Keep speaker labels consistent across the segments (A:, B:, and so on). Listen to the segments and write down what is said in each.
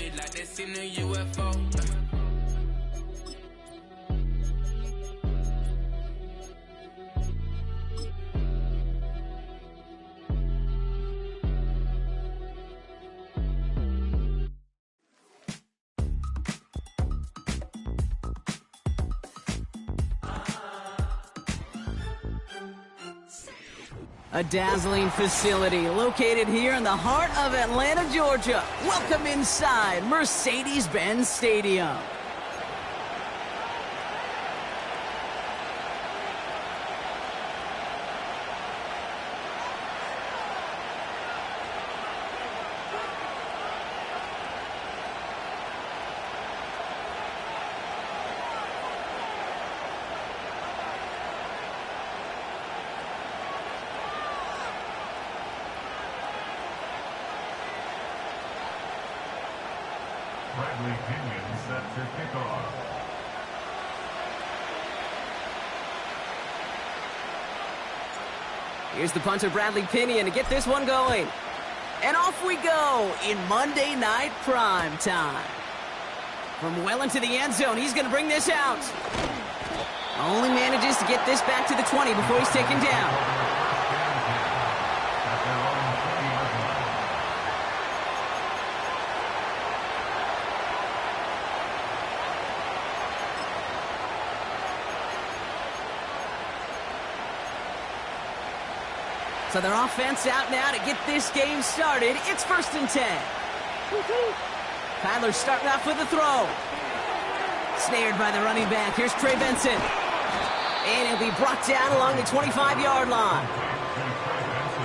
A: me like they seen a UFO.
B: A dazzling facility located here in the heart of Atlanta, Georgia. Welcome inside Mercedes-Benz Stadium.
C: Bradley Pinion set to kick off.
B: Here's the punter, Bradley Pinion, to get this one going. And off we go in Monday Night Prime Time. From well into the end zone, he's going to bring this out. Only manages to get this back to the 20 before he's taken down. So their offense out now to get this game started. It's 1st and 10. Kyler starting off with a throw. Snared by the running back. Here's Trey Benson. And he'll be brought down along the 25-yard line.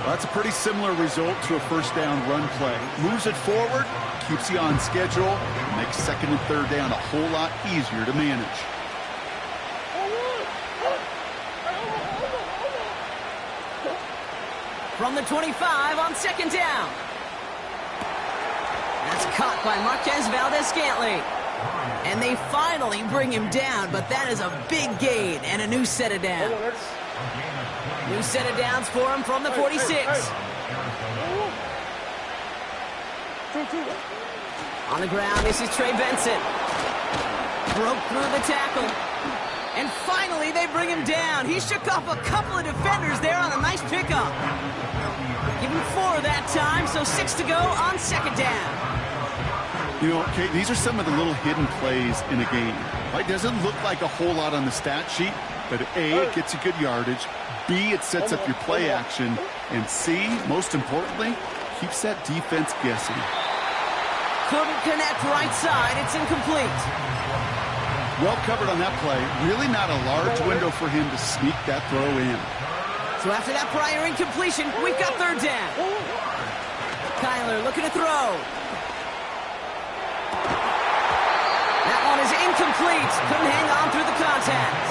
D: Well, that's a pretty similar result to a first down run play. Moves it forward, keeps you on schedule, makes 2nd and 3rd down a whole lot easier to manage.
B: From the 25 on 2nd down. That's caught by Marquez Valdes-Scantling. And they finally bring him down, but that is a big gain and a new set of downs. New set of downs for him from the 46. On the ground, this is Trey Benson. Broke through the tackle. And finally, they bring him down. He shook off a couple of defenders there on a nice pickup. Give him 4 that time, so 6 to go on 2nd down.
D: You know, Kate, these are some of the little hidden plays in a game. It doesn't look like a whole lot on the stat sheet, but A, it gets you good yardage. B, it sets up your play action. And C, most importantly, keeps that defense guessing.
B: Couldn't connect right side. It's incomplete.
D: Well covered on that play. Really not a large window for him to sneak that throw in.
B: So after that prior incompletion, we've got 3rd down. Kyler looking to throw. That one is incomplete. Couldn't hang on through the contact.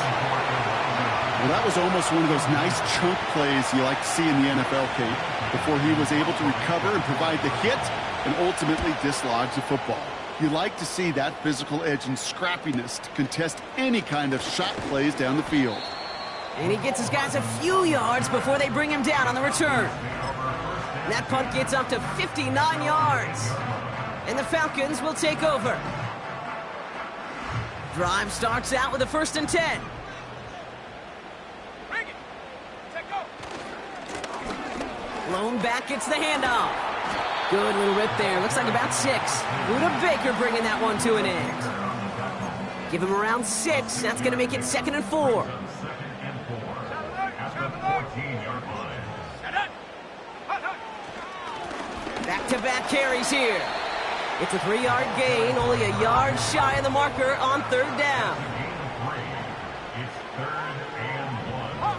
D: Well, that was almost one of those nice chunk plays you like to see in the NFL, Kate, before he was able to recover and provide the hit and ultimately dislodge the football. You like to see that physical edge and scrappiness to contest any kind of shot plays down the field.
B: And he gets his guys a few yards before they bring him down on the return. That punt gets up to 59 yards. And the Falcons will take over. Drive starts out with a 1st and 10. Lone back gets the handoff. Good little rip there. Looks like about 6. Luda Baker bringing that one to an end. Give him around 6. That's going to make it 2nd and 4. Back-to-back carries here. It's a 3-yard gain, only a yard shy of the marker on 3rd down.
C: It's 3rd and 1.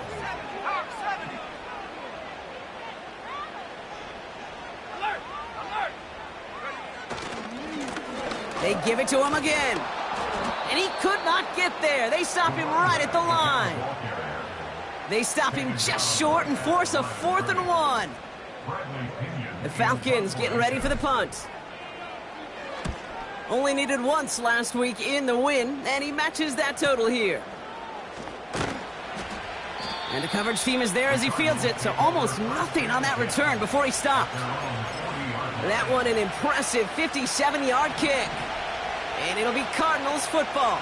B: They give it to him again. And he could not get there. They stop him right at the line. They stop him just short and force a 4th and 1. The Falcons getting ready for the punt. Only needed once last week in the win, and he matches that total here. And the coverage team is there as he fields it, so almost nothing on that return before he stopped. That one an impressive 57-yard kick. And it'll be Cardinals football.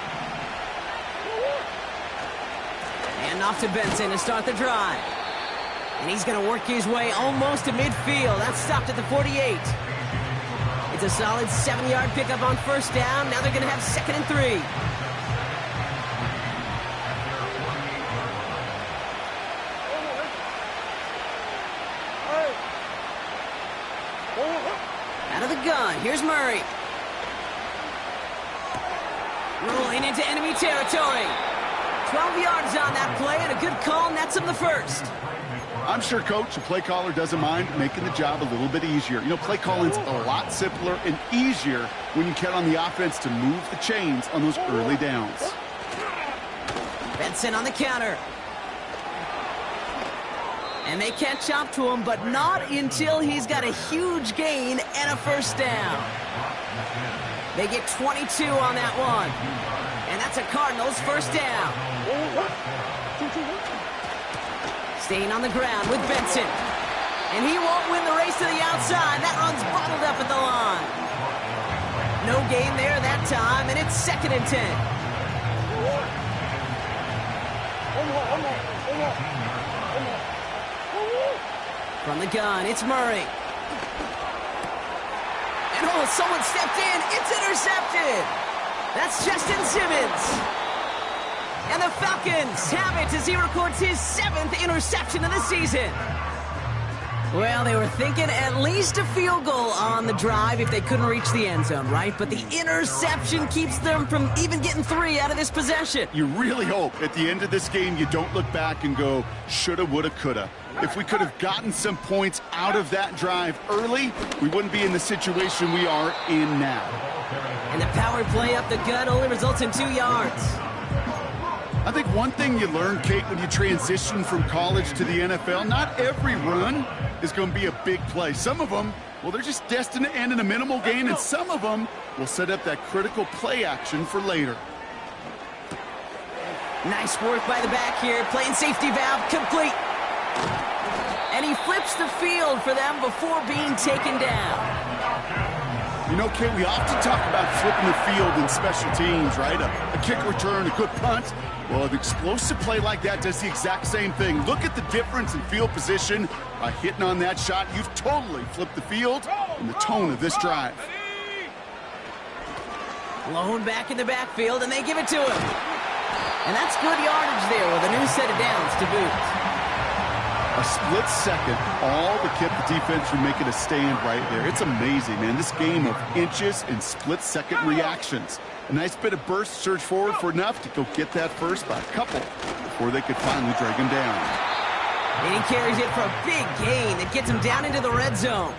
B: And off to Benson to start the drive. And he's going to work his way almost to midfield. That's stopped at the 48. It's a solid 7-yard pickup on first down. Now they're going to have 2nd and 3. Out of the gun, here's Murray. Rolling into enemy territory. 12 yards on that play, and a good call nets him the first.
D: I'm sure, Coach, the play caller doesn't mind making the job a little bit easier. You know, play calling's a lot simpler and easier when you count on the offense to move the chains on those early downs.
B: Benson on the counter. And they catch up to him, but not until he's got a huge gain and a first down. They get 22 on that one. And that's a Cardinals first down. Staying on the ground with Benson. And he won't win the race to the outside. That run's bottled up at the line. No gain there that time, and it's 2nd and 10. From the gun, it's Murray. And oh, someone stepped in. It's intercepted. That's Justin Simmons. And the Falcons have it as he records his 7th interception of the season. Well, they were thinking at least a field goal on the drive if they couldn't reach the end zone, right? But the interception keeps them from even getting 3 out of this possession.
D: You really hope at the end of this game you don't look back and go, shoulda, woulda, coulda. If we could have gotten some points out of that drive early, we wouldn't be in the situation we are in now.
B: And the power play up the gut only results in 2 yards.
D: I think one thing you learn, Kate, when you transition from college to the NFL, not every run is going to be a big play. Some of them, well, they're just destined to end in a minimal gain, and some of them will set up that critical play action for later.
B: Nice work by the back here, playing safety valve complete. And he flips the field for them before being taken down.
D: You know, Kate, we often talk about flipping the field in special teams, right? A kick return, a good punt. Well, an explosive play like that does the exact same thing. Look at the difference in field position. By hitting on that shot, you've totally flipped the field and the tone of this drive.
B: Blown back in the backfield, and they give it to him. And that's good yardage there with a new set of downs to boot.
D: A split second, all but kept the defense from making a stand right there. It's amazing, man. This game of inches and split-second reactions. A nice bit of burst, surge forward for enough to go get that first by a couple before they could finally drag him down.
B: And he carries it for a big gain that gets him down into the red zone.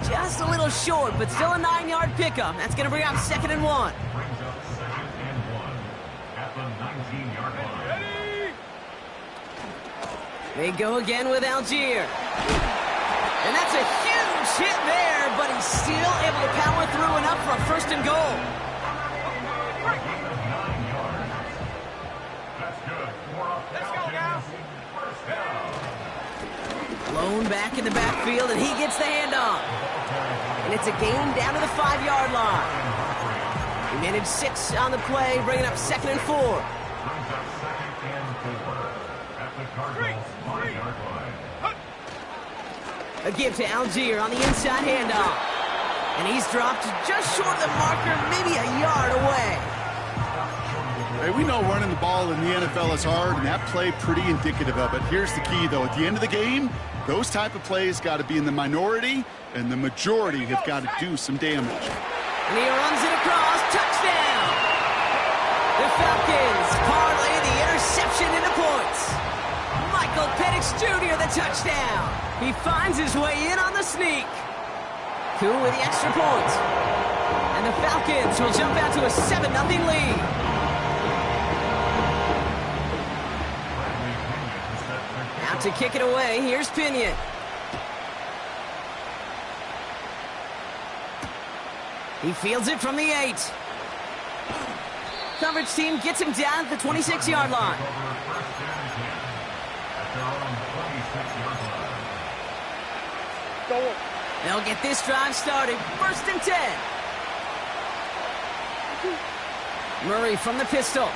B: Just a little short, but still a 9-yard pickup. That's going to bring up 2nd and 1.
C: Brings up 2nd and 1 at the 19-yard line.
B: They go again with Algier. And that's a huge hit there, but he's still able to power through enough for a 1st and goal.
C: That's good. 4 Let's go now. First down.
B: Blown back in the backfield, and he gets the handoff. And it's a gain down to the 5-yard line. He managed 6 on the play, bringing up 2nd and 4.
C: Brings up 2nd and 4 at the Cardinals 5-yard line.
B: A give to Algier on the inside handoff. And he's dropped just short of the marker, maybe a yard away.
D: Hey, we know running the ball in the NFL is hard, and that play pretty indicative of it. Here's the key, though. At the end of the game, those type of plays got to be in the minority, and the majority have got to do some damage.
B: And he runs it across. Touchdown! The Falcons parlay the interception into points. Michael Penix Jr. the touchdown. He finds his way in on the sneak. Cool with the extra point. And the Falcons will jump out to a 7-0 lead. Out to kick it away, here's Pinion. He fields it from the 8. Coverage team gets him down at the 26-yard line. They'll get this drive started. 1st and 10. Murray from the pistol.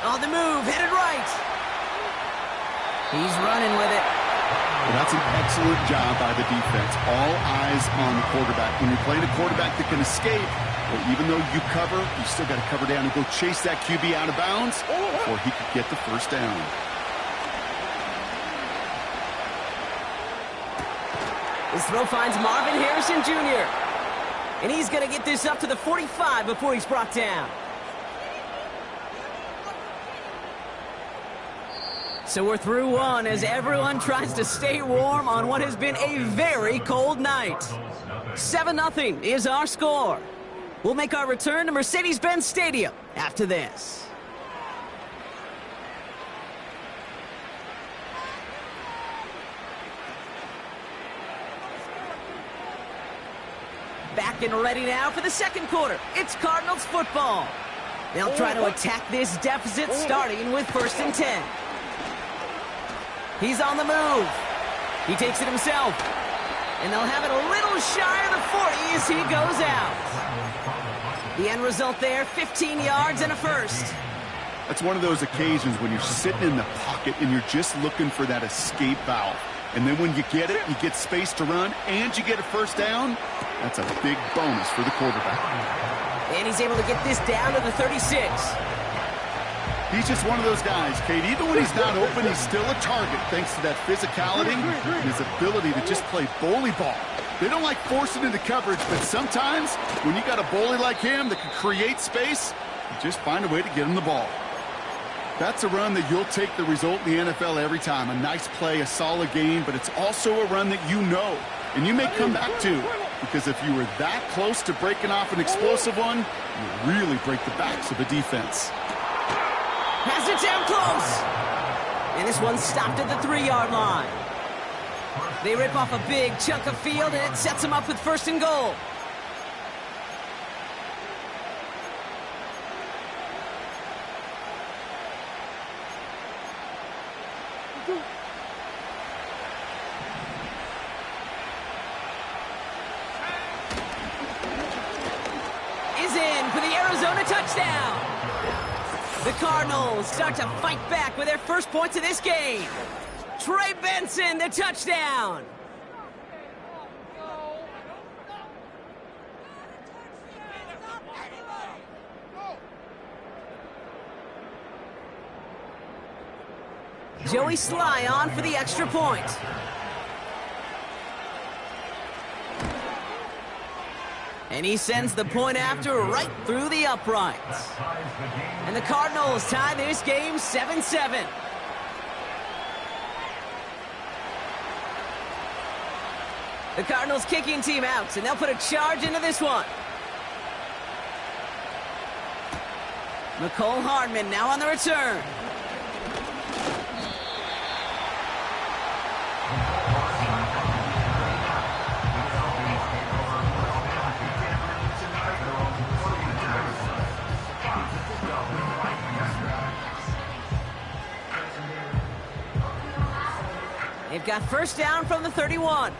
B: On the move, headed right. He's running with it.
D: Well, that's an excellent job by the defense. All eyes on the quarterback. When you're playing a quarterback that can escape, well, even though you cover, you still got to cover down and go chase that QB out of bounds before he could get the first down.
B: His throw finds Marvin Harrison Jr. And he's going to get this up to the 45 before he's brought down. So we're through one as everyone tries to stay warm on what has been a very cold night. 7-0 is our score. We'll make our return to Mercedes-Benz Stadium after this. Back and ready now for the second quarter. It's Cardinals football. They'll try to attack this deficit starting with 1st and 10. He's on the move. He takes it himself. And they'll have it a little shy of the 40 as he goes out. The end result there, 15 yards and a first.
D: That's one of those occasions when you're sitting in the pocket and you're just looking for that escape valve. And then when you get it, you get space to run, and you get a first down. That's a big bonus for the quarterback.
B: And he's able to get this down to the 36.
D: He's just one of those guys, Kate. Even when he's not open, he's still a target thanks to that physicality and his ability to just play bully ball. They don't like forcing into coverage, but sometimes when you got a bully like him that can create space, you just find a way to get him the ball. That's a run that you'll take the result in the NFL every time. A nice play, a solid game, but it's also a run that you know, and you may come back to, because if you were that close to breaking off an explosive one, you really break the backs of the defense.
B: Has it down close. And this one's stopped at the 3-yard line. They rip off a big chunk of field, and it sets them up with 1st and goal. Is in for the Arizona touchdown. The Cardinals start to fight back with their first points of this game. Trey Benson, the touchdown. Joey Sly on for the extra point. And he sends the point after right through the uprights. And the Cardinals tie this game 7-7. The Cardinals kicking team out, and they'll put a charge into this one. Mecole Hardman now on the return. They've got first down from the 31.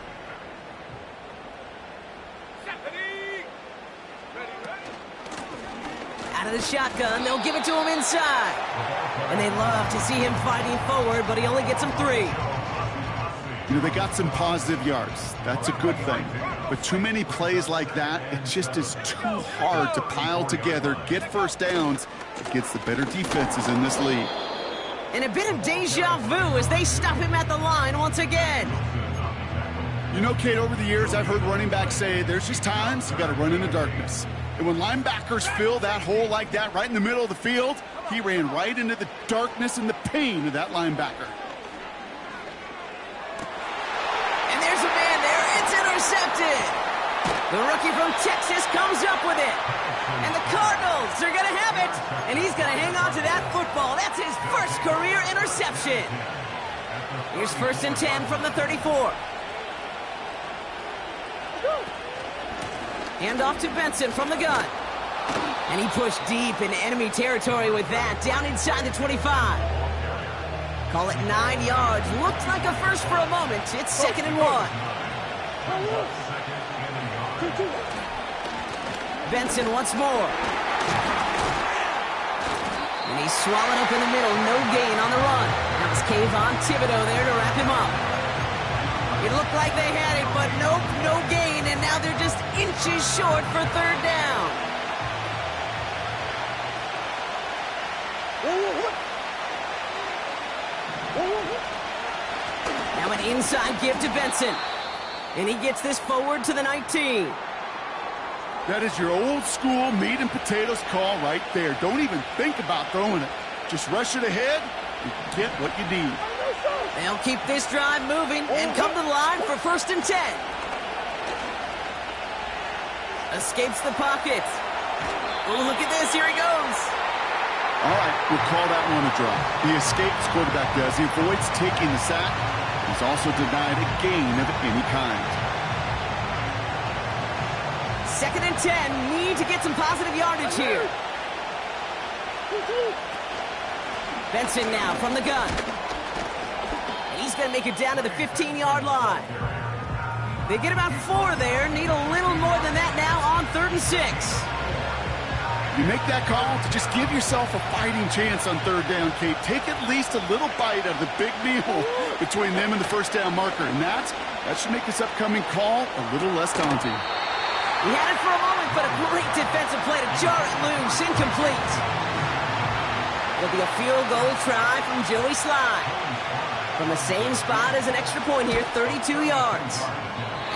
B: Out of the shotgun, they'll give it to him inside. And they love to see him fighting forward, but he only gets him 3.
D: You know, they got some positive yards. That's a good thing. But too many plays like that, it just is too hard to pile together, get first downs against the better defenses in this league.
B: And a bit of deja vu as they stop him at the line once again.
D: You know, Kate, over the years, I've heard running backs say there's just times you got to run in the darkness. And when linebackers fill that hole like that right in the middle of the field, he ran right into the darkness and the pain of that linebacker.
B: And there's a man there. It's intercepted. The rookie from Texas comes up with it. And the Cardinals are going to have it. And he's going to hang on to that football. That's his first career interception. Here's 1st and 10 from the 34. Hand off to Benson from the gun. And he pushed deep in enemy territory with that, down inside the 25. Call it 9 yards. Looked like a first for a moment. It's 2nd and 1. Benson once more. And he's swallowed up in the middle. No gain on the run. That was Kayvon Thibodeau there to wrap him up. It looked like they had it, but nope, no gain. And now they're just inches short for third down. Now an inside give to Benson. And he gets this forward to the 19.
D: That is your old school meat and potatoes call right there. Don't even think about throwing it. Just rush it ahead and get what you need.
B: They'll keep this drive moving and come to the line for 1st and 10. Escapes the pocket. Oh, look at this. Here he goes.
D: All right, we'll call that one a drop. He escapes, quarterback does. He avoids taking the sack. He's also denied a gain of any kind.
B: 2nd and 10. Need to get some positive yardage here. Benson now from the gun. And he's going to make it down to the 15-yard line. They get about 4 there. Need a little more than that now on 3rd and 6.
D: You make that call to just give yourself a fighting chance on 3rd down, Kate. Take at least a little bite of the big meal between them and the 1st down marker. And that should make this upcoming call a little less daunting.
B: He had it for a moment, but a great defensive play to jar it loose. Incomplete. It'll be a field goal try from Joey Slye. From the same spot as an extra point here, 32 yards.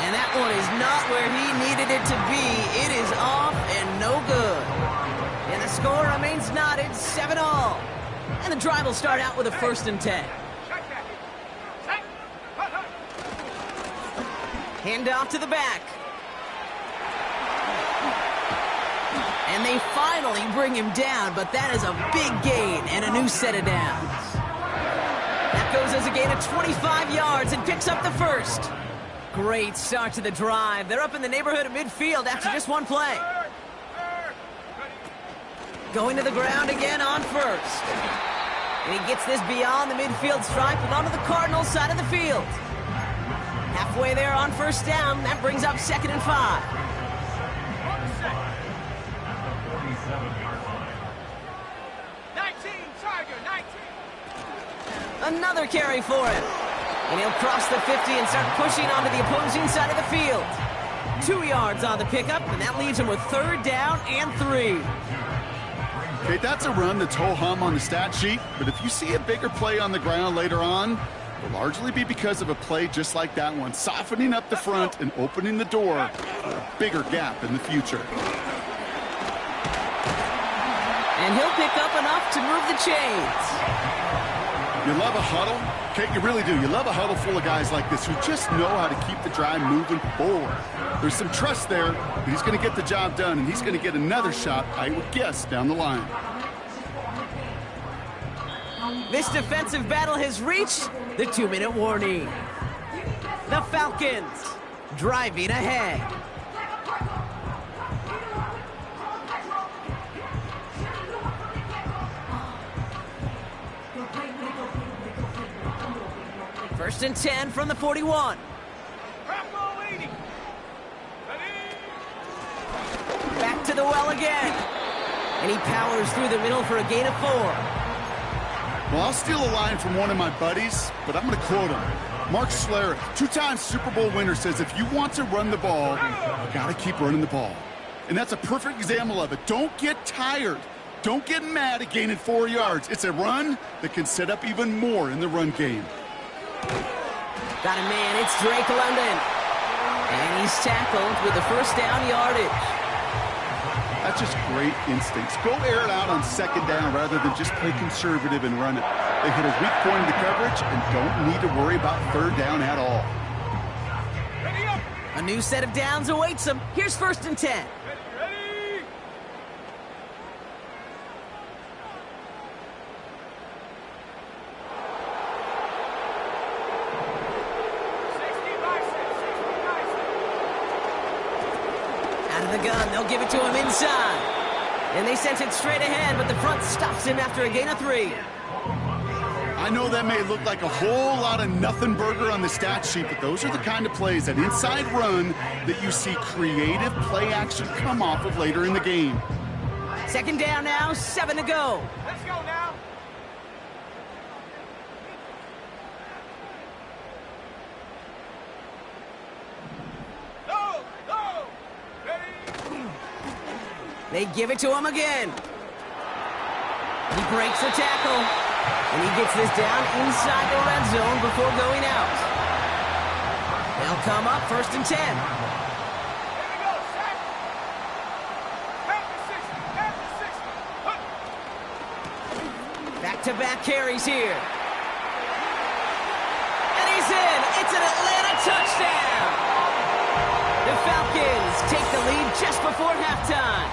B: And that one is not where he needed it to be. It is off and no good. And the score remains knotted, 7-all. And the drive will start out with a 1st and 10. Hand off to the back. And they finally bring him down, but that is a big gain and a new set of downs. That goes as a gain of 25 yards and picks up the 1st. Great start to the drive. They're up in the neighborhood of midfield after just one play. Going to the ground again on 1st. And he gets this beyond the midfield stripe and onto the Cardinals side of the field. Halfway there on 1st down. That brings up 2nd and 5. Another carry for him. And he'll cross the 50 and start pushing onto the opposing side of the field. 2 yards on the pickup, and that leaves him with 3rd down and 3.
D: Okay, that's a run that's ho-hum on the stat sheet, but if you see a bigger play on the ground later on, it will largely be because of a play just like that one, softening up the front and opening the door for a bigger gap in the future.
B: And he'll pick up enough to move the chains.
D: You love a huddle? Okay, you really do. You love a huddle full of guys like this who just know how to keep the drive moving forward. There's some trust there, but he's going to get the job done, and he's going to get another shot, I would guess, down the line.
B: This defensive battle has reached the 2-minute warning. The Falcons driving ahead. First and 10 from the 41. Back to the well again. And he powers through the middle for a gain of 4.
D: Well, I'll steal a line from one of my buddies, but I'm going to quote him. Mark Schlereth, 2-time Super Bowl winner, says if you want to run the ball, you got to keep running the ball. And that's a perfect example of it. Don't get tired. Don't get mad at gaining 4 yards. It's a run that can set up even more in the run game.
B: Got a man, it's Drake London. And he's tackled with the 1st down yardage.
D: That's just great instincts. Go air it out on 2nd down rather than just play conservative and run it. They hit a weak point in the coverage and don't need to worry about 3rd down at all.
B: A new set of downs awaits them. Here's 1st and 10. The gun, they'll give it to him inside. And they sent it straight ahead, but the front stops him after a gain of 3.
D: I know that may look like a whole lot of nothing burger on the stat sheet, but those are the kind of plays, that inside run, that you see creative play action come off of later in the game.
B: Second down now, 7 to go.
E: Let's go now. Go! Ready?
B: They give it to him again. He breaks the tackle, and he gets this down inside the red zone before going out. They'll come up 1st and 10.
E: Here we go, sack. Half the 60.
B: Back-to-back carries here. And he's in. It's an Atlanta touchdown. The Falcons take the lead just before halftime.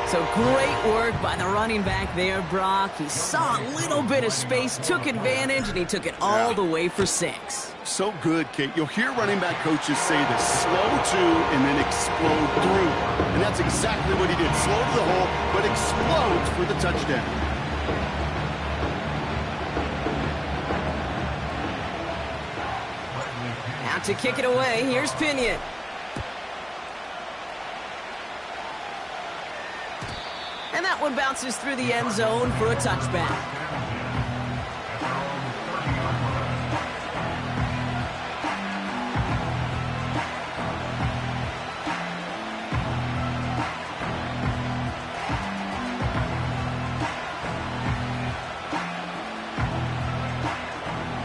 B: So great work by the running back there, Brock. He saw a little bit of space, took advantage, and he took it all the way for 6.
D: So good, Kate. You'll hear running back coaches say this: slow to and then explode through. And that's exactly what he did. Slow to the hole, but explodes for the touchdown.
B: Out to kick it away. Here's Pinion. And that one bounces through the end zone for a touchback.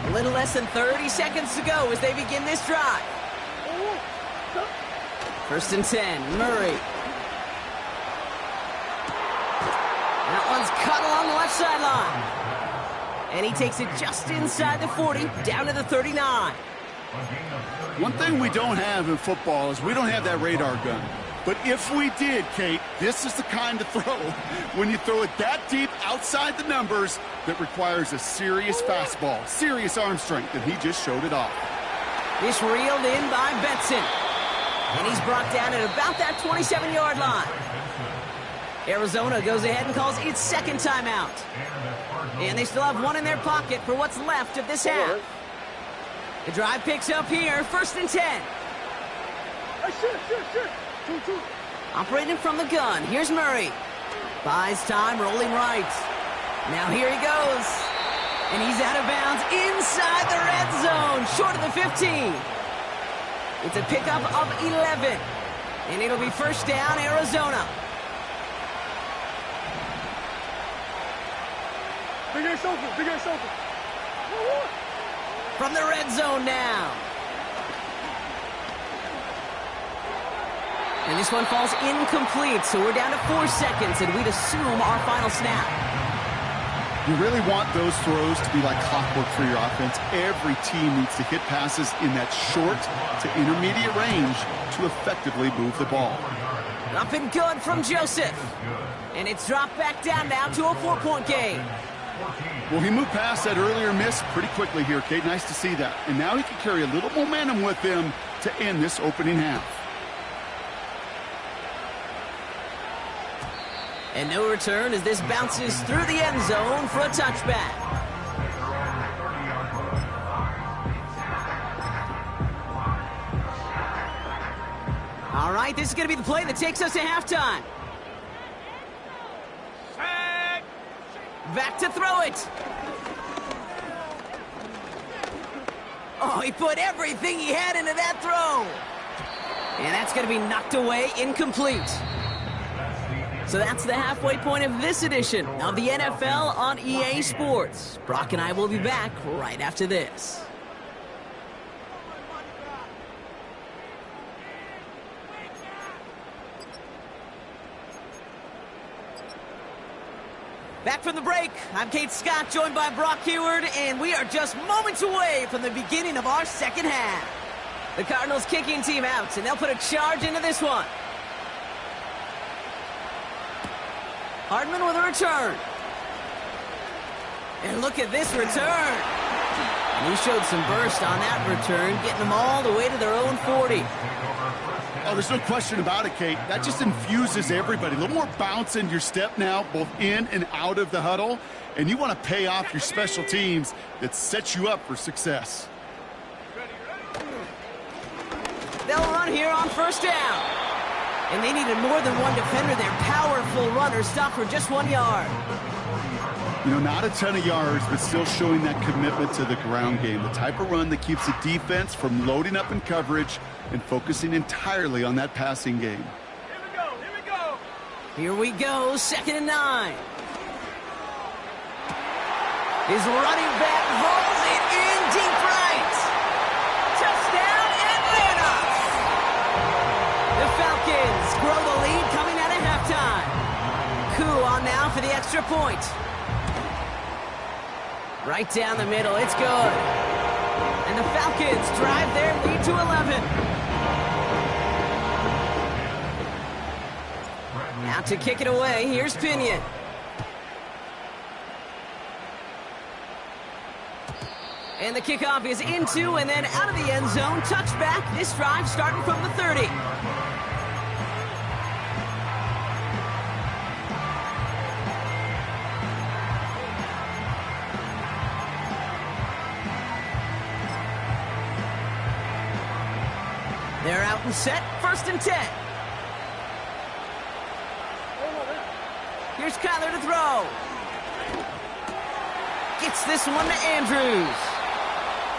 B: A little less than 30 seconds to go as they begin this drive. 1st and 10, Murray. That one's cut along the left sideline. And he takes it just inside the 40, down to the 39.
D: One thing we don't have in football is we don't have that radar gun. But if we did, Kate, this is the kind of throw, when you throw it that deep outside the numbers, that requires a serious fastball, serious arm strength, and he just showed it off.
B: This reeled in by Benson. And he's brought down at about that 27-yard line. Arizona goes ahead and calls its second timeout. And they still have one in their pocket for what's left of this half. The drive picks up here, 1st and 10. Operating from the gun, here's Murray. Buys time, rolling right. Now here he goes. And he's out of bounds inside the red zone, short of the 15. It's a pickup of 11. And it'll be 1st down, Arizona.
E: Big ass open.
B: From the red zone now. And this one falls incomplete, so we're down to 4 seconds, and we'd assume our final snap.
D: You really want those throws to be like clockwork for your offense. Every team needs to hit passes in that short to intermediate range to effectively move the ball.
B: Up and good from Joseph. And it's dropped back down now to a 4-point game.
D: Well, he moved past that earlier miss pretty quickly here, Kate. Nice to see that. And now he can carry a little momentum with him to end this opening half.
B: And no return as this bounces through the end zone for a touchback. All right, this is going to be the play that takes us to halftime. Back to throw it. Oh, he put everything he had into that throw. And that's going to be knocked away, incomplete. So that's the halfway point of this edition of the NFL on EA Sports. Brock and I will be back right after this. Back from the break, I'm Kate Scott, joined by Brock Huard, and we are just moments away from the beginning of our second half. The Cardinals kicking team out, and they'll put a charge into this one. Hardman with a return. And look at this return. And he showed some burst on that return, getting them all the way to their own 40.
D: Oh, there's no question about it, Kate. That just infuses everybody. A little more bounce in your step now, both in and out of the huddle. And you want to pay off your special teams that sets you up for success.
B: They'll run here on first down. And they needed more than one defender. Their powerful runner stopped for just 1 yard.
D: You know, not a ton of yards, but still showing that commitment to the ground game. The type of run that keeps the defense from loading up in coverage and focusing entirely on that passing game.
B: Here we go, 2nd and 9. His running back hauls it in deep right. Touchdown, Atlanta! The Falcons grow the lead coming out of halftime. Koo on now for the extra point. Right down the middle, it's good. And the Falcons drive their lead to 11. Now to kick it away, here's Pinion. And the kickoff is into and then out of the end zone. Touchback, this drive starting from the 30. They're out and set, 1st and 10. Here's Kyler to throw. Gets this one to Andrews.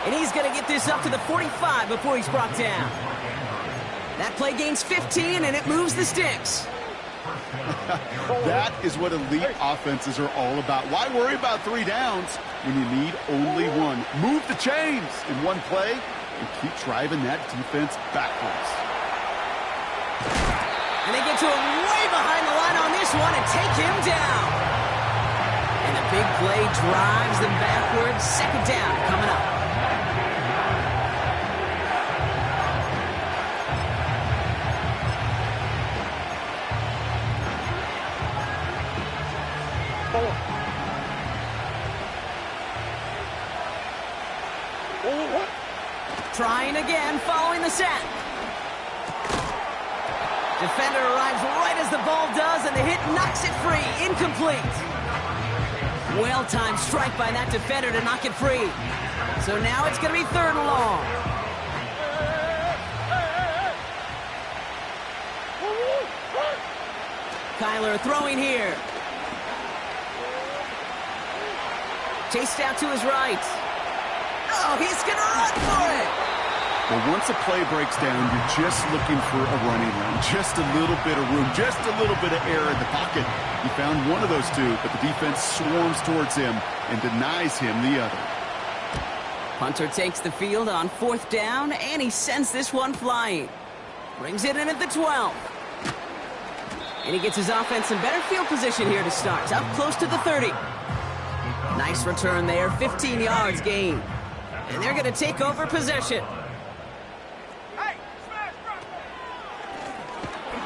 B: And he's going to get this up to the 45 before he's brought down. That play gains 15, and it moves the sticks.
D: That is what elite offenses are all about. Why worry about 3 downs when you need only 1? Move the chains in one play and keep driving that defense backwards.
B: And they get to him way behind the line on this one and take him down. And the big play drives them backwards. 2nd down coming up. Trying again, following the sack. Defender arrives right as the ball does, and the hit knocks it free. Incomplete. Well-timed strike by that defender to knock it free. So now it's going to be 3rd and long. Kyler throwing here. Chased out to his right. Oh, he's going to run for it.
D: Well, once a play breaks down, you're just looking for a running lane. Just a little bit of room, just a little bit of air in the pocket. He found one of those 2, but the defense swarms towards him and denies him the other.
B: Hunter takes the field on 4th down, and he sends this one flying. Brings it in at the 12. And he gets his offense in better field position here to start. Up close to the 30. Nice return there, 15 yards gained. And they're going to take over possession.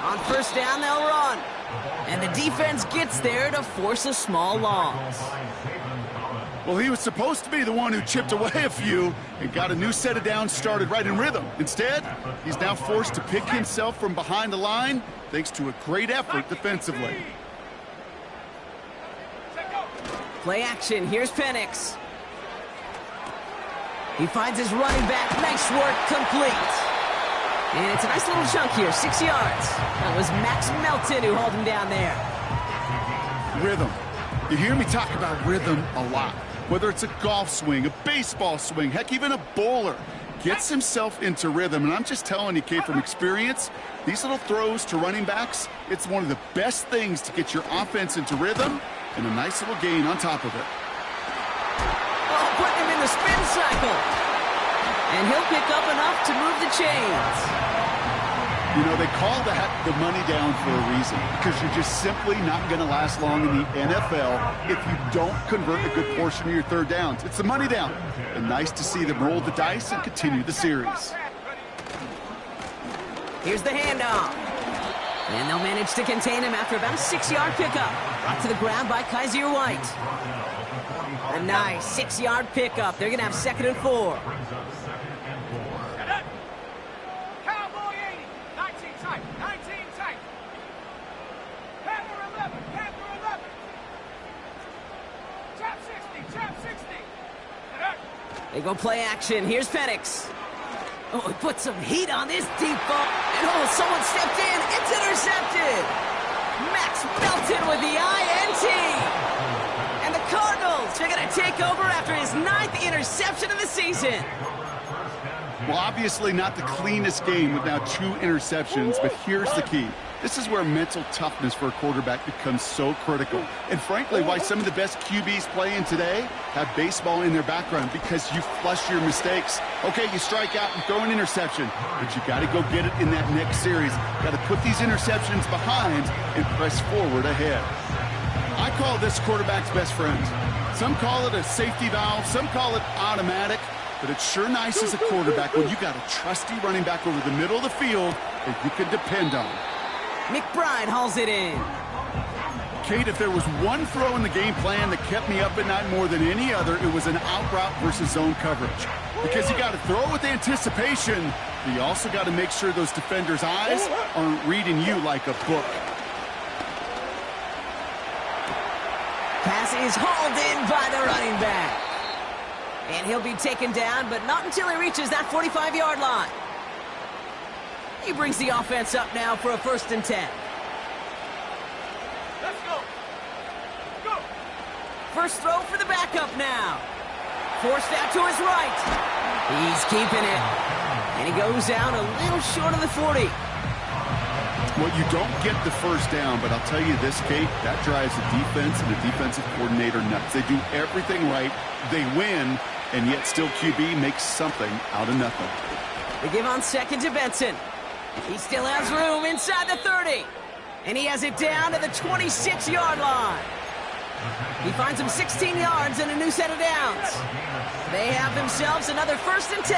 B: On 1st down, they'll run. And the defense gets there to force a small loss.
D: Well, he was supposed to be the one who chipped away a few and got a new set of downs started right in rhythm. Instead, he's now forced to pick himself from behind the line thanks to a great effort defensively.
B: Play action. Here's Penix. He finds his running back. Nice work. Complete. And it's a nice little chunk here. 6 yards. That was Max Melton who hauled him down there.
D: Rhythm. You hear me talk about rhythm a lot. Whether it's a golf swing, a baseball swing, heck, even a bowler gets himself into rhythm. And I'm just telling you, Kate, from experience, these little throws to running backs, it's one of the best things to get your offense into rhythm and a nice little gain on top of it.
B: Oh, putting him in the spin cycle. And he'll pick up enough to move the chains.
D: You know, they call that the money down for a reason, because you're just simply not going to last long in the NFL if you don't convert a good portion of your 3rd downs. It's the money down. And nice to see them roll the dice and continue the series.
B: Here's the handoff. And they'll manage to contain him after about a 6-yard pickup. Brought to the ground by Kaiser White. A nice 6-yard pickup. They're going to have 2nd and 4.
E: Cowboy 80, 19
B: They go play action. Here's Penix. Oh, he put some heat on this deep ball. And oh, someone stepped in. It's intercepted. Max Melton with the INT. And the Cardinals are going to take over after his 9th interception of the season.
D: Well, obviously not the cleanest game with now 2 interceptions, but here's the key. This is where mental toughness for a quarterback becomes so critical. And frankly, why some of the best QBs playing today have baseball in their background, because you flush your mistakes. Okay, you strike out and throw an interception, but you got to go get it in that next series. Got to put these interceptions behind and press forward ahead. I call this quarterback's best friend. Some call it a safety valve, some call it automatic, but it's sure nice as a quarterback when you got a trusty running back over the middle of the field that you can depend on.
B: McBride hauls it in.
D: Kate, if there was one throw in the game plan that kept me up at night more than any other, it was an out route versus zone coverage. Because you got to throw with anticipation, but you also got to make sure those defenders' eyes aren't reading you like a book.
B: Pass is hauled in by the running back. And he'll be taken down, but not until he reaches that 45-yard line. He brings the offense up now for a 1st and 10.
E: Let's go. Go.
B: First throw for the backup now. Forced out to his right. He's keeping it. And he goes out a little short of the 40.
D: Well, you don't get the first down, but I'll tell you this, Kate, that drives the defense and the defensive coordinator nuts. They do everything right. They win, and yet still QB makes something out of nothing.
B: They give on 2nd to Benson. He still has room inside the 30. And he has it down to the 26-yard line. He finds him 16 yards and a new set of downs. They have themselves another 1st and 10.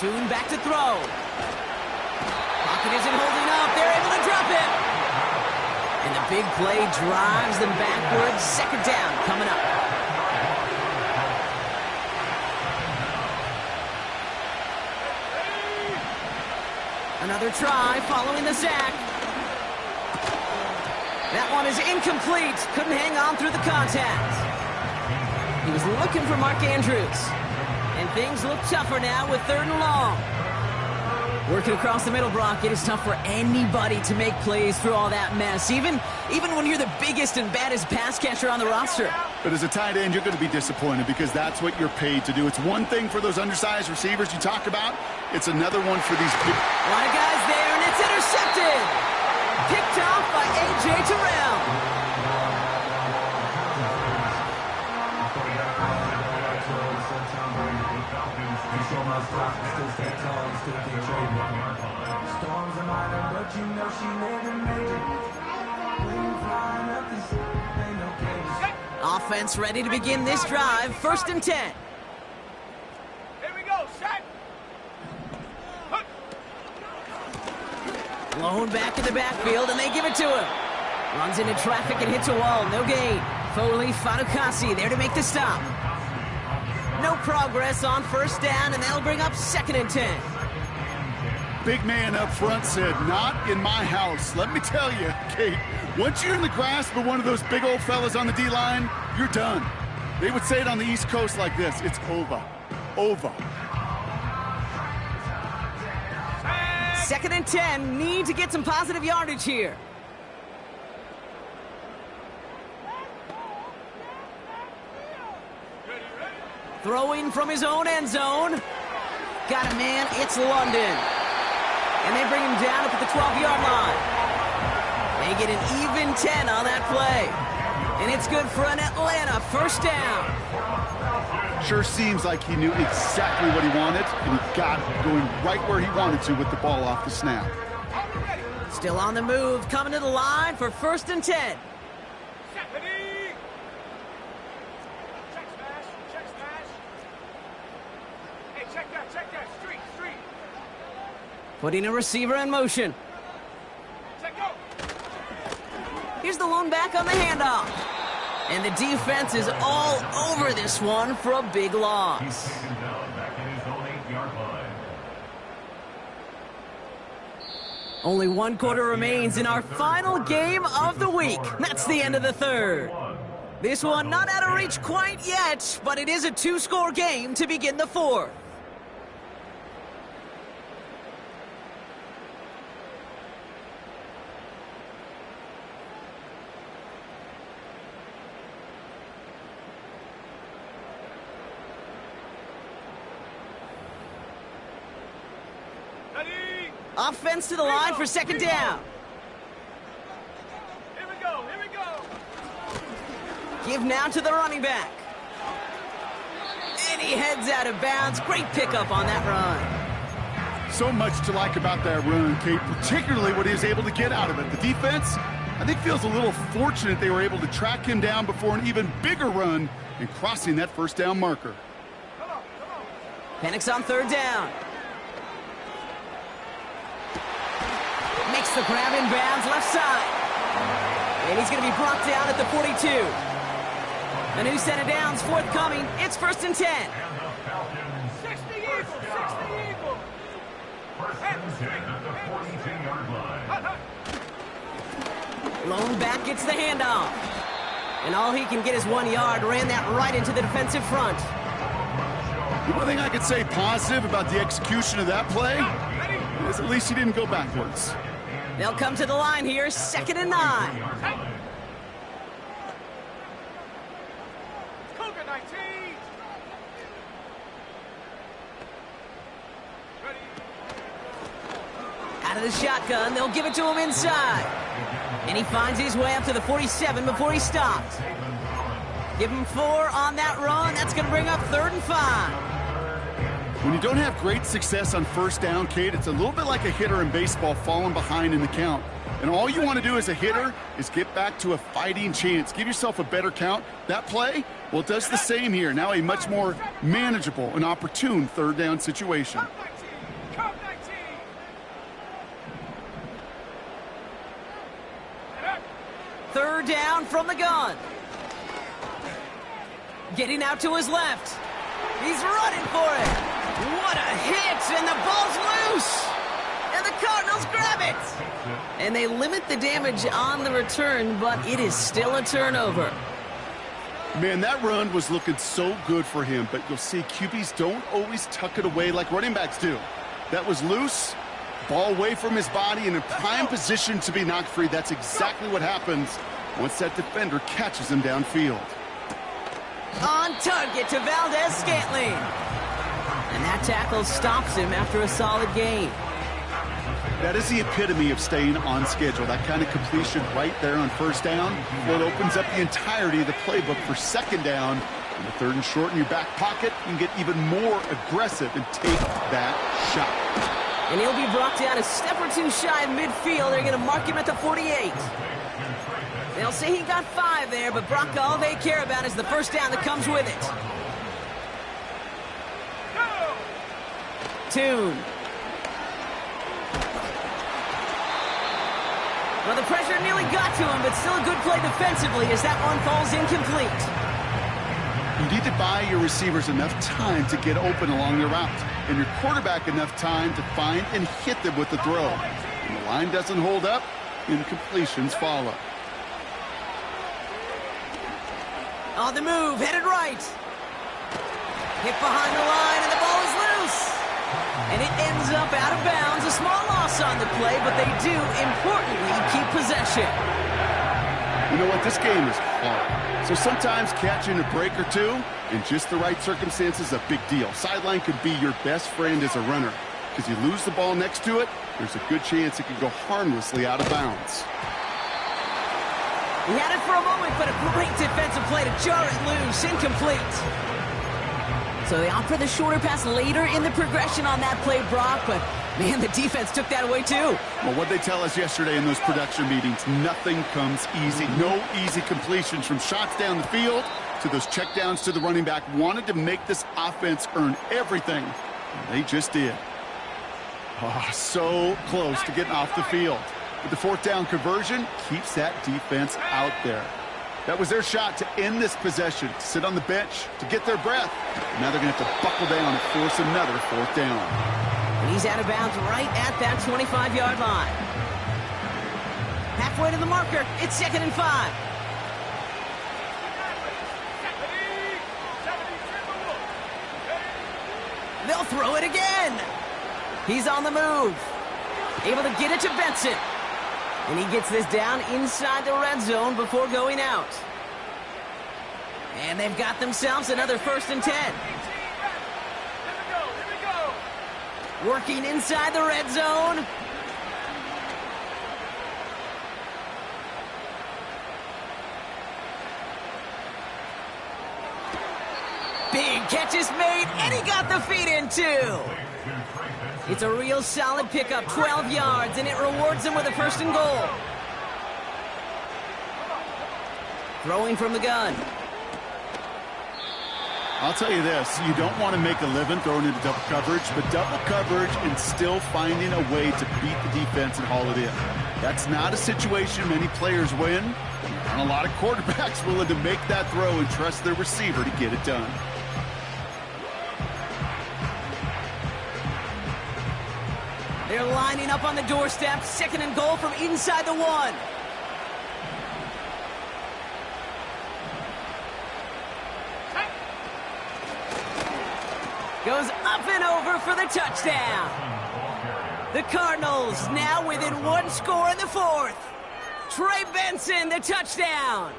B: Tune back to throw. Pocket isn't holding up. They're able to drop it. And the big play drives them backwards. 2nd down coming up. Another try following the sack. That one is incomplete. Couldn't hang on through the contact. He was looking for Mark Andrews. And things look tougher now with 3rd and long. Working across the middle, Brock, it is tough for anybody to make plays through all that mess, even when you're the biggest and baddest pass catcher on the roster.
D: But as a tight end, you're going to be disappointed because that's what you're paid to do. It's one thing for those undersized receivers you talk about. It's another one for these big...
B: A lot of guys there, and it's intercepted. Picked off by A.J. Terrell.
F: Storms are minor, but you know she living major. When you flying up this, ain't no cage.
B: Offense ready to begin this drive. 1st and 10.
E: Here we go. Set.
B: Blown back in the backfield, and they give it to him. Runs into traffic and hits a wall. No gain. Foley Fatukasi there to make the stop. No progress on 1st down, and that'll bring up 2nd and 10.
D: Big man up front said, not in my house. Let me tell you, Kate, once you're in the grasp of one of those big old fellas on the D-line, you're done. They would say it on the East Coast like this. It's over. Over.
B: 2nd and 10. Need to get some positive yardage here. Throwing from his own end zone. Got a man. It's London. And they bring him down up at the 12-yard line. They get an even 10 on that play. And it's good for an Atlanta 1st down.
D: Sure seems like he knew exactly what he wanted, and he got it going right where he wanted to with the ball off the snap.
B: Still on the move, coming to the line for 1st and 10.
E: Check smash. Check smash. Hey, check that. Street.
B: Putting a receiver in motion.
E: Check go.
B: Here's the lone back on the handoff. And the defense is all over this one for a big
C: He's
B: loss.
C: taken down back at his own 8-yard line.
B: Only one quarter remains in our final game of the week. That's the end of the third. This one not out of reach quite yet, but it is a two-score game to begin the fourth. Offense to the line for second down.
E: Here we go, here we go.
B: Give now to the running back. And he heads out of bounds. Great pickup on that run.
D: So much to like about that run, Kate, particularly what he was able to get out of it. The defense, I think, feels a little fortunate they were able to track him down before an even bigger run and crossing that first down marker.
B: Penix on third down. Makes the grab in bounds left side. And he's going to be brought down at the 42. A new set of downs forthcoming. It's 1st and 10.
E: 60 Eagles, 60 Eagles.
C: First and 10 at the 42-yard line.
B: Lone back gets the handoff. And all he can get is 1 yard. Ran that right into the defensive front.
D: The one thing I could say positive about the execution of that play is at least he didn't go backwards.
B: They'll come to the line here, 2nd and 9.
E: Cougar 19. Ready.
B: Out of the shotgun, they'll give it to him inside. And he finds his way up to the 47 before he stops. Give him 4 on that run. That's going to bring up 3rd and 5.
D: When you don't have great success on first down, Kate, it's a little bit like a hitter in baseball falling behind in the count. And all you want to do as a hitter is get back to a fighting chance. Give yourself a better count. That play, well, it does the same here. Now a much more manageable and opportune third down situation.
E: Come 19.
B: Third down from the gun. Getting out to his left. He's running for it. What a hit, and the ball's loose. And the Cardinals grab it. And they limit the damage on the return, but it is still a turnover.
D: Man, that run was looking so good for him, but you'll see QBs don't always tuck it away like running backs do. That was loose, ball away from his body, and in prime position to be knocked free. That's exactly what happens once that defender catches him downfield.
B: On target to Valdez-Scantling. And that tackle stops him after a solid gain.
D: That is the epitome of staying on schedule. That kind of completion right there on first down. Well, it opens up the entirety of the playbook for second down. And the 3rd and short in your back pocket, you can get even more aggressive and take that shot.
B: And he'll be brought down a step or two shy of midfield. They're going to mark him at the 48. They'll say he got 5 there, but Brock, all they care about is the first down that comes with it. Tune. Well, the pressure nearly got to him, but still a good play defensively as that one falls incomplete.
D: You need to buy your receivers enough time to get open along the route, and your quarterback enough time to find and hit them with the throw. When the line doesn't hold up, incompletions follow.
B: On the move, headed right. Hit behind the line, and the ball is loose. And it ends up out of bounds. A small loss on the play, but they do, importantly, keep possession.
D: You know what? This game is hard. So sometimes catching a break or two in just the right circumstances is a big deal. Sideline could be your best friend as a runner, because you lose the ball next to it, there's a good chance it could go harmlessly out of bounds.
B: He had it for a moment, but a great defensive play to jar it loose. Incomplete. So they opt for the shorter pass later in the progression on that play, Brock, but man, the defense took that away too.
D: Well, what they tell us yesterday in those production meetings, nothing comes easy. No easy completions from shots down the field to those checkdowns to the running back. Wanted to make this offense earn everything, and they just did. Oh, so close to getting off the field. But the 4th down conversion keeps that defense out there. That was their shot to end this possession, to sit on the bench, to get their breath. Now they're going to have to buckle down and force another 4th down.
B: And he's out of bounds right at that 25-yard line. Halfway to the marker. It's 2nd and 5. They'll throw it again. He's on the move. Able to get it to Benson. And he gets this down inside the red zone before going out. And they've got themselves another 1st and 10. Working inside the red zone. Big catch is made, and he got the feet in too. It's a real solid pickup, 12 yards, and it rewards him with a 1st and goal. Throwing from the gun.
D: I'll tell you this, you don't want to make a living throwing into double coverage, but double coverage and still finding a way to beat the defense and haul it in. That's not a situation many players win, and a lot of quarterbacks willing to make that throw and trust their receiver to get it done.
B: They're lining up on the doorstep, 2nd and goal from inside the 1. Goes up and over for the touchdown. The Cardinals now within 1 score in the 4th. Trey Benson, the touchdown.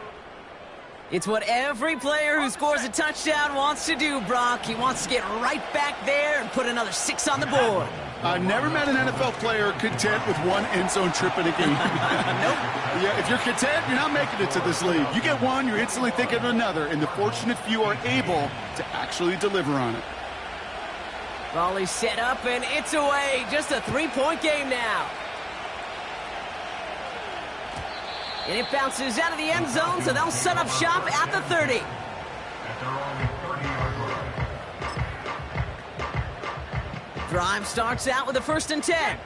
B: It's what every player who scores a touchdown wants to do, Brock. He wants to get right back there and put another 6 on the board.
D: I've never met an NFL player content with 1 end zone trip in a game.
B: Nope.
D: Yeah, if you're content, you're not making it to this league. You get one, you're instantly thinking of another, and the fortunate few are able to actually deliver on it.
B: Raleigh set up, and it's away. Just a 3-point game now. And it bounces out of the end zone, so they'll set up shop at the 30.
C: At their own 30-yard line.
B: Drive starts out with a 1st and 10.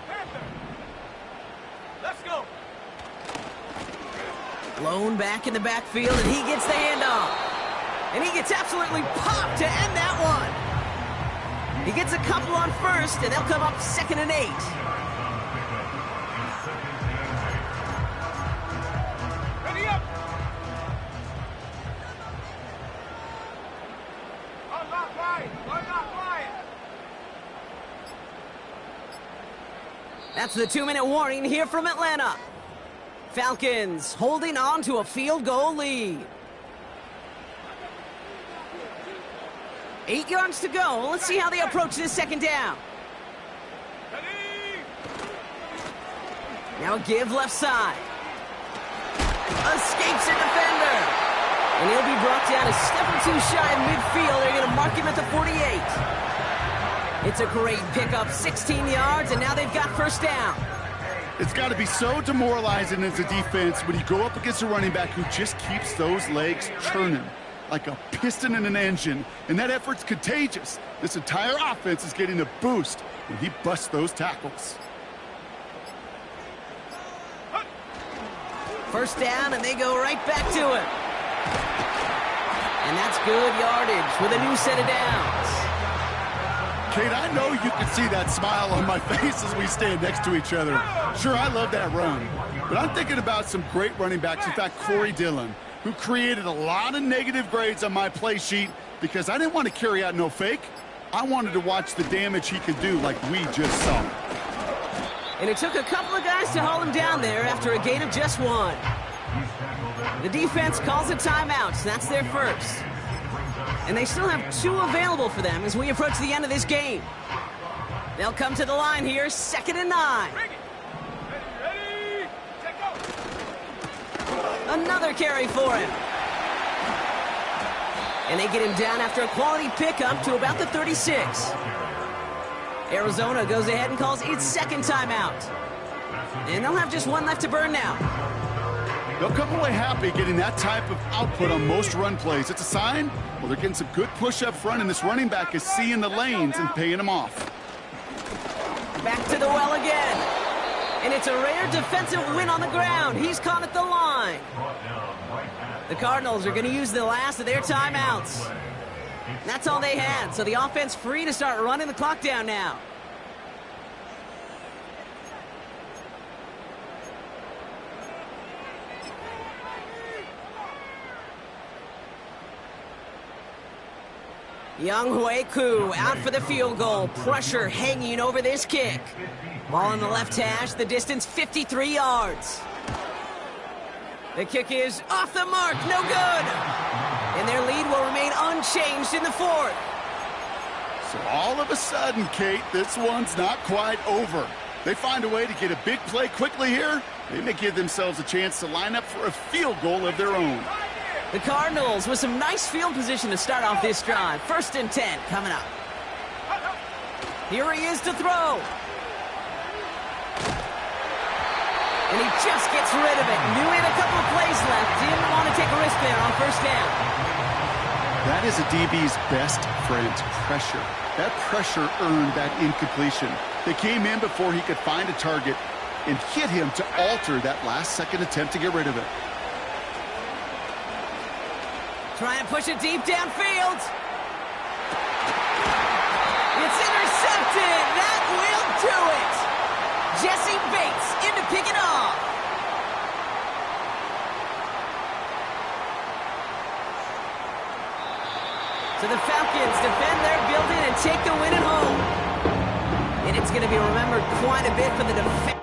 E: Let's go.
B: Blown back in the backfield, and he gets the handoff. And he gets absolutely popped to end that one. He gets a couple on 1st, and they'll come up 2nd and 8.
E: Ready up. Unlock line. Unlock line.
B: That's the 2-minute warning here from Atlanta. Falcons holding on to a field goal lead. 8 yards to go. Let's see how they approach this 2nd down.
E: Ready.
B: Now give left side. Escapes a defender. And he'll be brought down a step or 2 shy of midfield. They're going to mark him at the 48. It's a great pickup, 16 yards, and now they've got 1st down.
D: It's got to be so demoralizing as a defense when you go up against a running back who just keeps those legs churning like a piston in an engine, and that effort's contagious. This entire offense is getting a boost when he busts those tackles.
B: 1st down, and they go right back to it. And that's good yardage with a new set of downs.
D: Kate, I know you can see that smile on my face as we stand next to each other. Sure, I love that run, but I'm thinking about some great running backs. In fact, Corey Dillon, who created a lot of negative grades on my play sheet because I didn't want to carry out no fake. I wanted to watch the damage he could do like we just saw.
B: And it took a couple of guys to haul him down there after a gain of just 1. The defense calls a timeout, so that's their 1st. And they still have 2 available for them as we approach the end of this game. They'll come to the line here, 2nd and 9.
E: Bring it. Ready. Check out.
B: Another carry for him. And they get him down after a quality pickup to about the 36. Arizona goes ahead and calls its 2nd timeout. And they'll have just 1 left to burn now.
D: They'll come away happy getting that type of output on most run plays. It's a sign, well, they're getting some good push up front, and this running back is seeing the lanes and paying them off.
B: Back to the well again. And it's a rare defensive win on the ground. He's caught at the line. The Cardinals are going to use the last of their timeouts. That's all they had, so the offense free to start running the clock down now. Young Hui Koo out for the field goal. Pressure hanging over this kick. Ball in the left hash, the distance 53 yards. The kick is off the mark, no good. And their lead will remain unchanged in the fourth.
D: So all of a sudden, Kate, this one's not quite over. They find a way to get a big play quickly here. They may give themselves a chance to line up for a field goal of their own.
B: The Cardinals with some nice field position to start off this drive. 1st and 10 coming up. Here he is to throw. And he just gets rid of it. Knew he had a couple of plays left. Didn't want to take a risk there on 1st down.
D: That is a DB's best friend, pressure. That pressure earned that incompletion. They came in before he could find a target and hit him to alter that last-second attempt to get rid of it.
B: Trying to push it deep downfield. It's intercepted. That will do it. Jesse Bates in to pick it off. So the Falcons defend their building and take the win at home. And it's going to be remembered quite a bit for the defense.